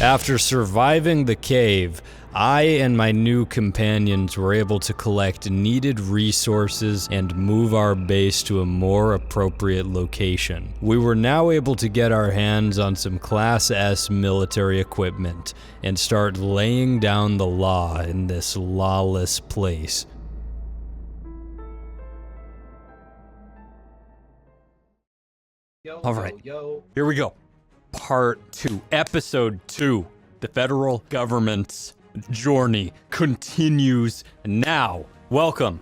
After surviving the cave, I and my new companions were able to collect needed resources and move our base to a more appropriate location. We were now able to get our hands on some Class S military equipment and start laying down the law in this lawless place. All right, here we go. Part 2, Episode 2. The federal government's journey continues now. Welcome,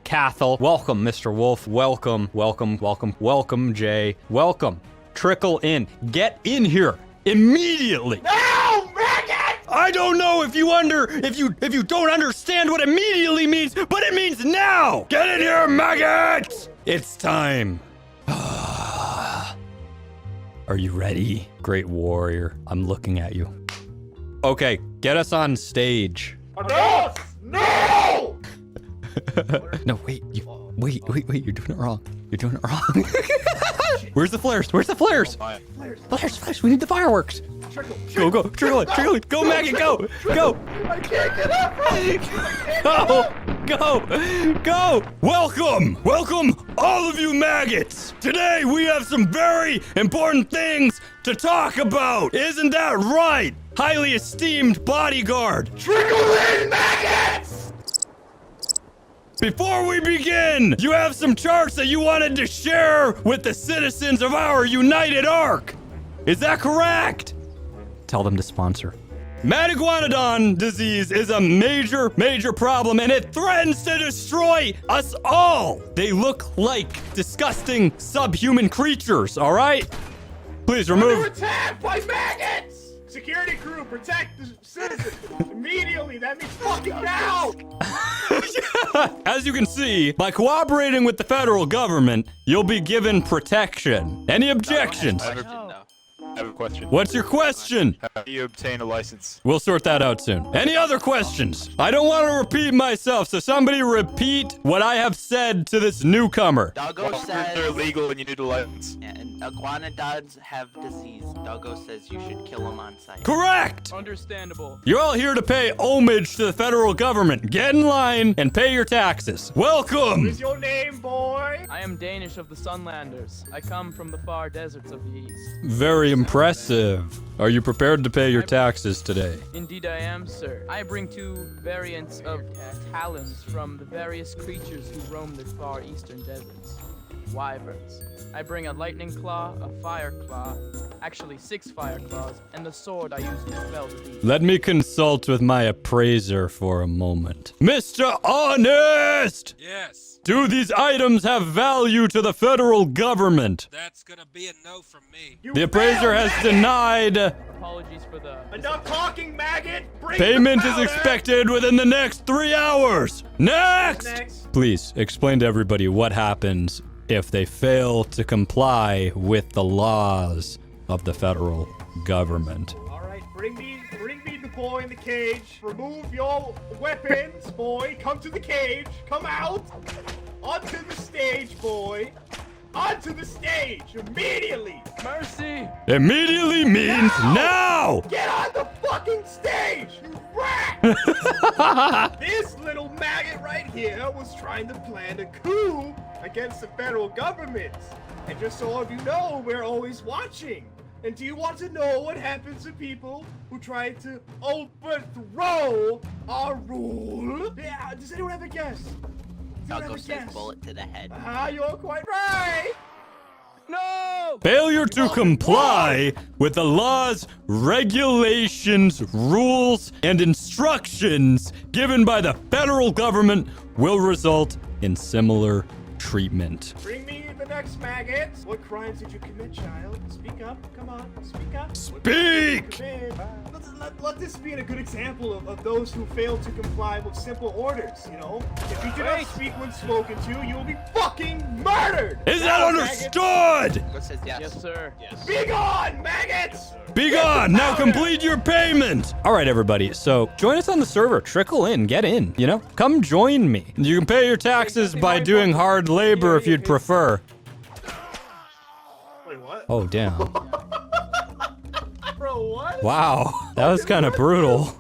Cathal. Welcome, Mr. Wolf. Welcome, Jay. Welcome. Trickle in. Get in here immediately. No, maggot! I don't know if you don't understand what immediately means, but it means now. Get in here, maggots! It's time. Are you ready? Great warrior, I'm looking at you. Okay, get us on stage. No! No! No, wait, you're doing it wrong. Where's the flares? Flares, we need the fireworks. Trickle it. Go, Maggot, go. I can't get up! Go! Welcome, all of you maggots! Today we have some very important things to talk about! Isn't that right? Highly esteemed bodyguard! Trickle in, maggots! Before we begin, you have some charts that you wanted to share with the citizens of our United Ark! Is that correct? Tell them to sponsor. Mad-iguanodon disease is a major problem, and it threatens to destroy us all. They look like disgusting subhuman creatures, all right? Please remove. Under attack by maggots! Security crew, protect the citizens immediately. That means fucking now. As you can see, by cooperating with the federal government, you'll be given protection. Any objections? I have a question. What's your question? How do you obtain a license? We'll sort that out soon. Any other questions? I don't want to repeat myself, so somebody repeat what I have said to this newcomer. Doggo says They're illegal and you need a license. and iguanodons have disease. Doggo says you should kill them on sight. Correct! Understandable. You're all here to pay homage to the federal government. Get in line and pay your taxes. Welcome! What is your name, boy? I am Danish of the Sunlanders. I come from the far deserts of the east. Very impressive. Are you prepared to pay your taxes today? Indeed I am, sir. I bring 2 variants of talons from the various creatures who roam the far eastern deserts. Wyverns. I bring a lightning claw, a fire claw, actually 6 fire claws, and the sword I use to fell the beast. Let me consult with my appraiser for a moment. Mr. Honest! Yes, Do these items have value to the federal government? that's gonna be a no from me. You The appraiser failed, has maggot! denied. Apologies for the... Enough talking, maggot! Bring Payment the is powder! expected within the next 3 hours. Next! Next. Please explain to everybody what happens if they fail to comply with the laws of the federal government. All right, bring me the boy in the cage. Remove your weapons, boy. Come to the cage. Come out. Onto the stage, boy. Onto the stage immediately. Mercy! Immediately means now! Get on the fucking stage, you rat! This little maggot right here was trying to plan a coup against the federal government. And just so all of you know, we're always watching. And do you want to know what happens to people who try to overthrow our rule? Yeah, does anyone have a guess? Doggo says bullet to the head. Ah, you're quite right. No! Failure to comply with the laws, regulations, rules, and instructions given by the federal government will result in similar treatment. Bring me the next maggot. What crimes did you commit, child? Speak up. Come on, speak up. Speak! Let this be a good example of those who fail to comply with simple orders, you know? If you do not speak when spoken to, you will be fucking murdered! Is that Now, understood? Doggo says yes. Yes, sir. maggots, be gone, maggots! Be gone! Now complete your payment! Alright, everybody, so join us on the server. Trickle in, get in, you know? Come join me. You can pay your taxes by doing hard labor if you'd prefer. Wait, what? Oh, damn. Bro, what? Wow, that was kind of brutal.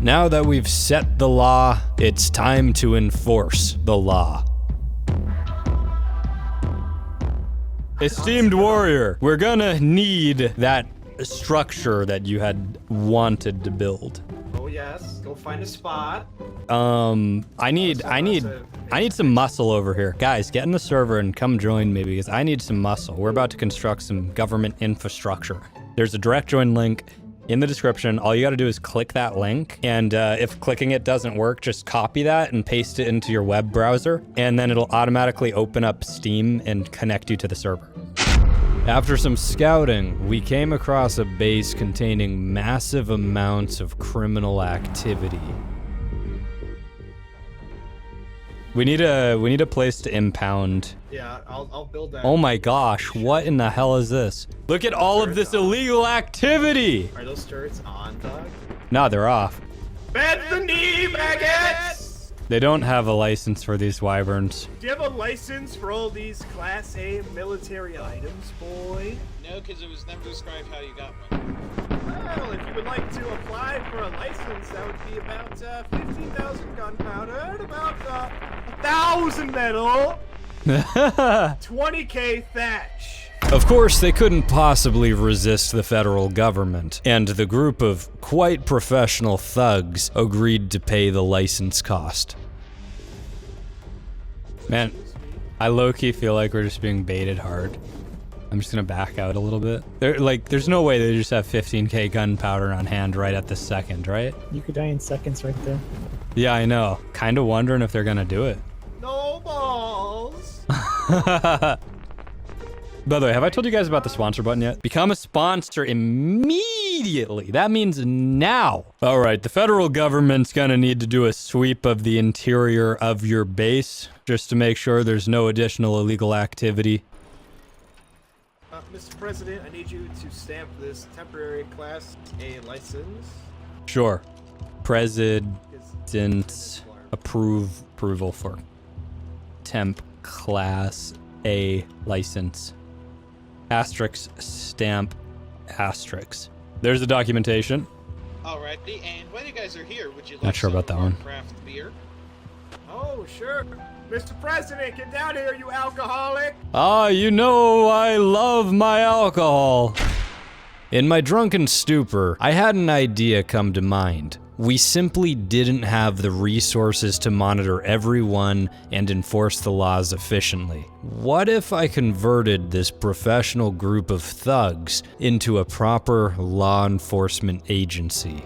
Now that we've set the law, it's time to enforce the law. Esteemed warrior, we're gonna need that structure that you had wanted to build. Oh yes, go find a spot. I need some muscle over here. Guys, get in the server and come join me because I need some muscle. We're about to construct some government infrastructure. There's a direct join link in the description. All you gotta do is click that link, and if clicking it doesn't work, just copy that and paste it into your web browser, and then it'll automatically open up Steam and connect you to the server. After some scouting, we came across a base containing massive amounts of criminal activity. We need a place to impound. Yeah, I'll build that. Oh my gosh, what in the hell is this? Look at all of this illegal activity! Are those turrets on, dog? No, they're off. Bend the knee, maggots! They don't have a license for these wyverns. Do you have a license for all these Class A military items, boy? No, because it was never described how you got one. Well, if you would like to apply for a license, that would be about 15,000 gunpowder and about 1,000 metal, 20k thatch. Of course, they couldn't possibly resist the federal government, and the group of quite professional thugs agreed to pay the license cost. Man, I low-key feel like we're just being baited hard. I'm just gonna back out a little bit. There's no way they just have 15k gunpowder on hand right at this second, right? You could die in seconds right there. Yeah, I know. Kinda wondering if they're gonna do it. No balls. By the way, have I told you guys about the sponsor button yet? Become a sponsor immediately. That means now. All right, the federal government's gonna need to do a sweep of the interior of your base just to make sure there's no additional illegal activity. Mr. President, I need you to stamp this temporary Class A license. Sure. President approval for temp Class A license. Asterisk stamp asterisk. There's the documentation. Alrighty, and while you guys are here, would you like Not sure about some that one. craft beer? Oh, sure. Mr. President, get down here, you alcoholic. Ah, you know I love my alcohol. In my drunken stupor, I had an idea come to mind. We simply didn't have the resources to monitor everyone and enforce the laws efficiently. What if I converted this professional group of thugs into a proper law enforcement agency?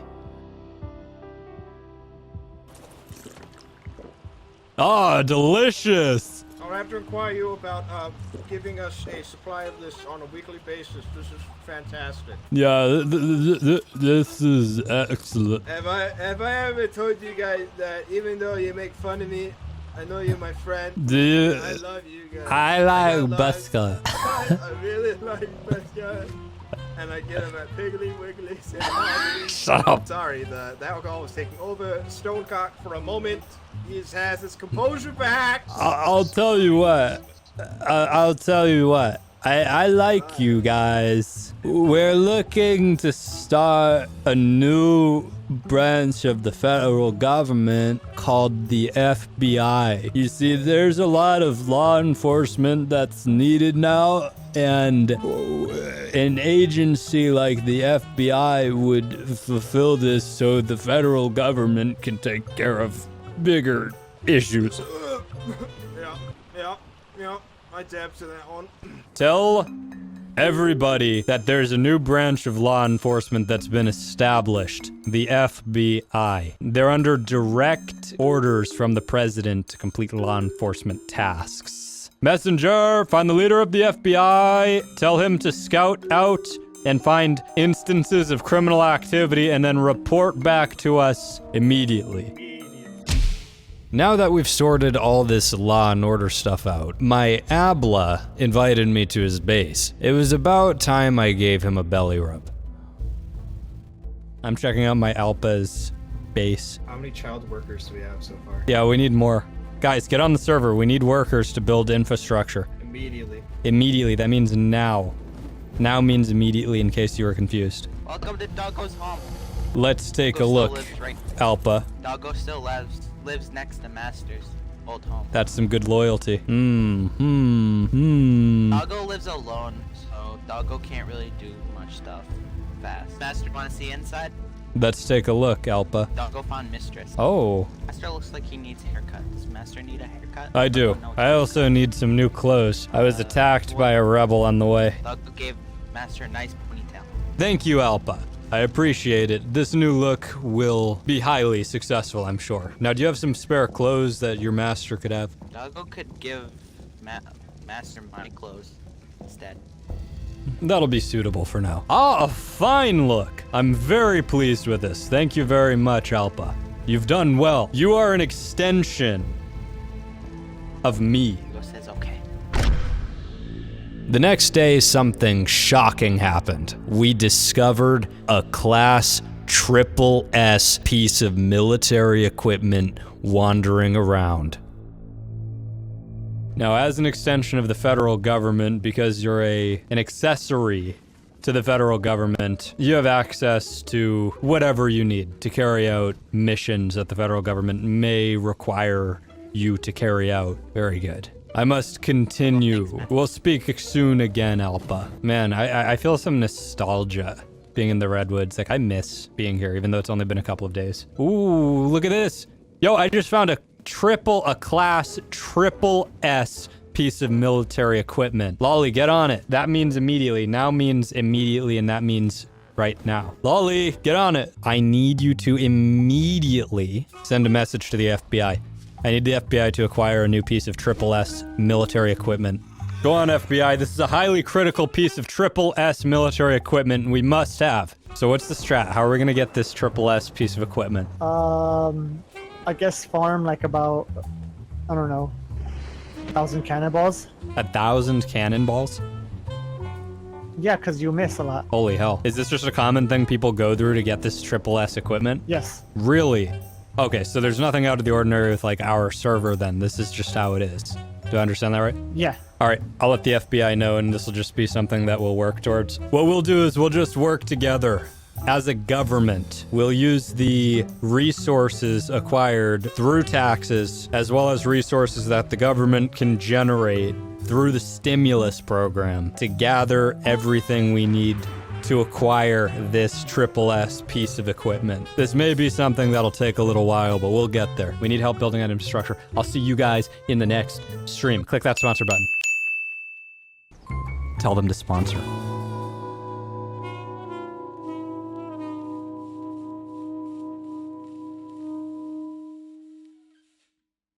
Ah, delicious! I'll have to inquire you about giving us a supply of this on a weekly basis. This is fantastic. Yeah, this is excellent. Have I ever told you guys that even though you make fun of me, I know you're my friend. I love you guys. I like Buska. I really like Buska. And I get him at Piggly Wiggly. Shut up. Sorry, the alcohol was taking over Stonecock for a moment. He has his composure back. I'll tell you what. I like you guys. We're looking to start a new branch of the federal government called the FBI. You see, there's a lot of law enforcement that's needed now, and an agency like the FBI would fulfill this so the federal government can take care of bigger issues. Yeah, I dabbed to that one. Tell everybody that there's a new branch of law enforcement that's been established, the FBI. They're under direct orders from the president to complete law enforcement tasks. Messenger, find the leader of the FBI, tell him to scout out and find instances of criminal activity and then report back to us immediately. Now that we've sorted all this law and order stuff out, my Abla invited me to his base. It was about time I gave him a belly rub. I'm checking out my Alpa's base. How many child workers do we have so far? Yeah, we need more. Guys, get on the server. We need workers to build infrastructure. Immediately. Immediately, that means now. now means immediately in case you were confused. Welcome to Doggo's home. Let's take a Doggo look, still lives right. Alpa. Doggo still lives next to Master's old home. That's some good loyalty. Doggo lives alone, so Doggo can't really do much stuff fast. Master, wanna see inside? Let's take a look, Alpa. Doggo found Mistress. Oh, Master looks like he needs a haircut. Does Master need a haircut? I do. No, I also need some new clothes. I was attacked by a rebel on the way. Doggo gave Master a nice ponytail. Thank you, Alpa. I appreciate it. This new look will be highly successful, I'm sure. Now, do you have some spare clothes that your master could have? Doggo could give Master my clothes instead. That'll be suitable for now. Ah, a fine look. I'm very pleased with this. Thank you very much, Alpa. You've done well. You are an extension of me. Doggo says okay. The next day, something shocking happened. We discovered a Class SSS piece of military equipment wandering around. Now, as an extension of the federal government, because you're an accessory to the federal government, you have access to whatever you need to carry out missions that the federal government may require you to carry out. Very good. I must continue. We'll speak soon again, Alpa. Man, I feel some nostalgia being in the Redwoods. Like, I miss being here, even though it's only been a couple of days. Ooh, look at this. Yo, I just found a Class SSS piece of military equipment. Lolly, get on it. That means immediately. Now means immediately, and that means right now. Lolly, get on it. I need you to immediately send a message to the FBI. I need the FBI to acquire a new piece of SSS military equipment. Go on, FBI. This is a highly critical piece of SSS military equipment we must have. So what's the strat? How are we going to get this SSS piece of equipment? I guess farm like about, I don't know, 1,000 cannonballs. 1,000 cannonballs? Yeah, because you miss a lot. Holy hell. Is this just a common thing people go through to get this SSS equipment? Yes. Really? Okay, so there's nothing out of the ordinary with like our server then. This is just how it is. Do I understand that right? Yeah. All right, I'll let the FBI know, and this will just be something that we'll work towards. What we'll do is we'll just work together as a government. We'll use the resources acquired through taxes, as well as resources that the government can generate through the stimulus program to gather everything we need to acquire this SSS piece of equipment. This may be something that'll take a little while, but we'll get there. We need help building that infrastructure. I'll see you guys in the next stream. Click that sponsor button. Tell them to sponsor.